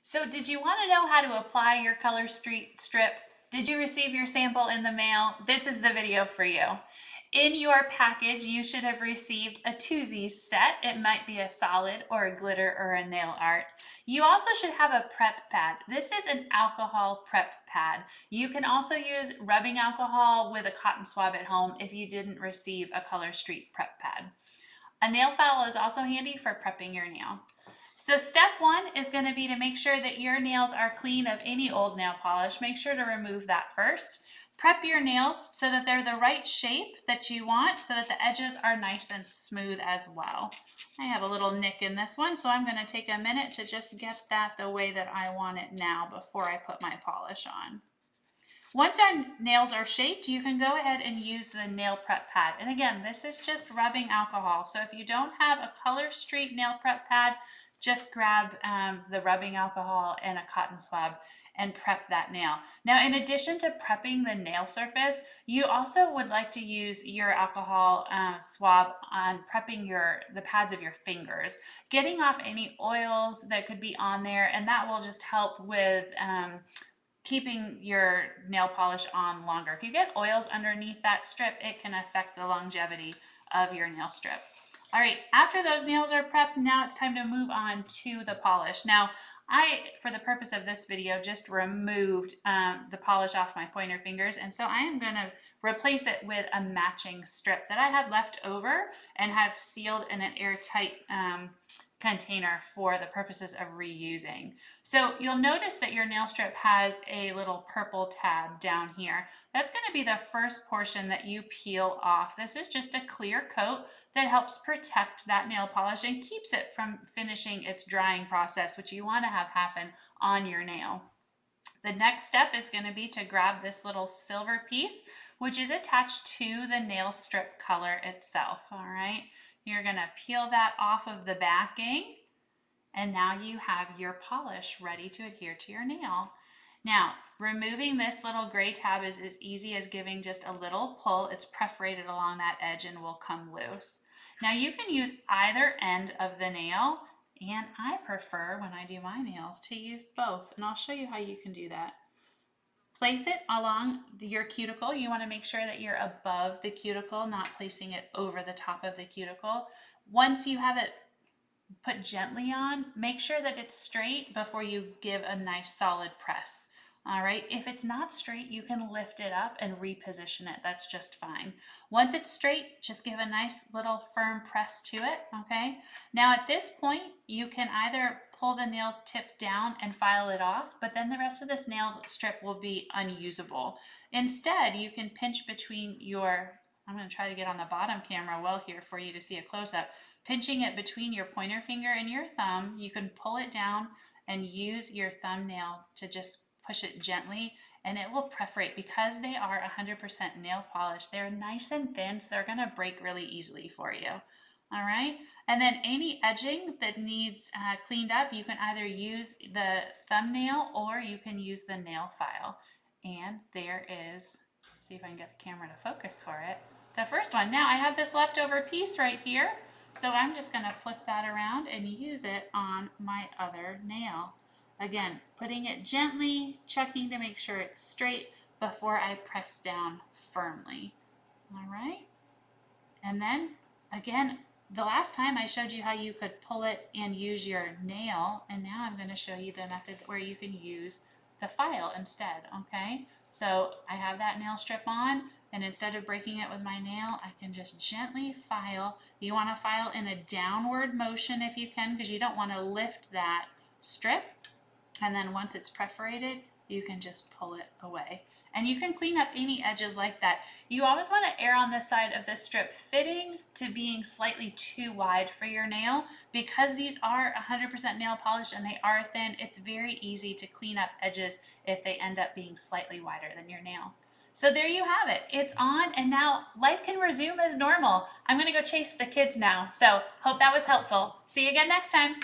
So did you want to know how to apply your color street strip? Did you receive your sample in the mail? This is the video for you. In your package, you should have received a twosies set. It might be a solid or a glitter or a nail art. You also should have a prep pad. This is an alcohol prep pad. You can also use rubbing alcohol with a cotton swab at home if you didn't receive a color street prep pad. A nail file is also handy for prepping your nail. So step one is going to be to make sure that your nails are clean of any old nail polish. Make sure to remove that first. Prep your nails so that they're the right shape that you want, so that the edges are nice and smooth as well. I have a little nick in this one, so I'm going to take a minute to just get that the way that I want it now before I put my polish on. Once our nails are shaped, you can go ahead and use the nail prep pad. And again, this is just rubbing alcohol. So if you don't have a Color Street nail prep pad, just grab the rubbing alcohol and a cotton swab and prep that nail. Now, in addition to prepping the nail surface, you also would like to use your alcohol swab on prepping the pads of your fingers, getting off any oils that could be on there, and that will just help with keeping your nail polish on longer. If you get oils underneath that strip, it can affect the longevity of your nail strip. All right, after those nails are prepped, now it's time to move on to the polish. Now, I, for the purpose of this video, just removed the polish off my pointer fingers, and so I am going to replace it with a matching strip that I had left over and had sealed in an airtight container for the purposes of reusing. So you'll notice that your nail strip has a little purple tab down here. That's going to be the first portion that you peel off. This is just a clear coat that helps protect that nail polish and keeps it from finishing its drying process, which you want to have happen on your nail. The next step is going to be to grab this little silver piece, which is attached to the nail strip color itself. All right. You're going to peel that off of the backing, and now you have your polish ready to adhere to your nail. Now, removing this little gray tab is as easy as giving just a little pull. It's perforated along that edge and will come loose. Now, you can use either end of the nail, and I prefer, when I do my nails, to use both, and I'll show you how you can do that. Place it along your cuticle. You want to make sure that you're above the cuticle, not placing it over the top of the cuticle. Once you have it put gently on, make sure that it's straight before you give a nice solid press. All right, if it's not straight, you can lift it up and reposition it. That's just fine. Once it's straight, just give a nice little firm press to it, okay? Now at this point, you can either pull the nail tip down and file it off, but then the rest of this nail strip will be unusable. Instead, you can pinch between I'm gonna try to get on the bottom camera well here for you to see a close-up. Pinching it between your pointer finger and your thumb, you can pull it down and use your thumbnail to just push it gently, and it will perforate. Because they are 100% nail polish, they're nice and thin, so they're going to break really easily for you. All right, and then any edging that needs cleaned up, you can either use the thumbnail or you can use the nail file. And there is, see if I can get the camera to focus for it, the first one. Now I have this leftover piece right here, so I'm just going to flip that around and use it on my other nail. Again, putting it gently, checking to make sure it's straight before I press down firmly. All right. And then again, the last time I showed you how you could pull it and use your nail, and now I'm going to show you the method where you can use the file instead. Okay. So I have that nail strip on, and instead of breaking it with my nail, I can just gently file. You want to file in a downward motion if you can, because you don't want to lift that strip. And then once it's perforated, you can just pull it away. And you can clean up any edges like that. You always want to err on the side of the strip fitting to being slightly too wide for your nail. Because these are 100% nail polish and they are thin, it's very easy to clean up edges if they end up being slightly wider than your nail. So there you have it. It's on, and now life can resume as normal. I'm going to go chase the kids now. So hope that was helpful. See you again next time.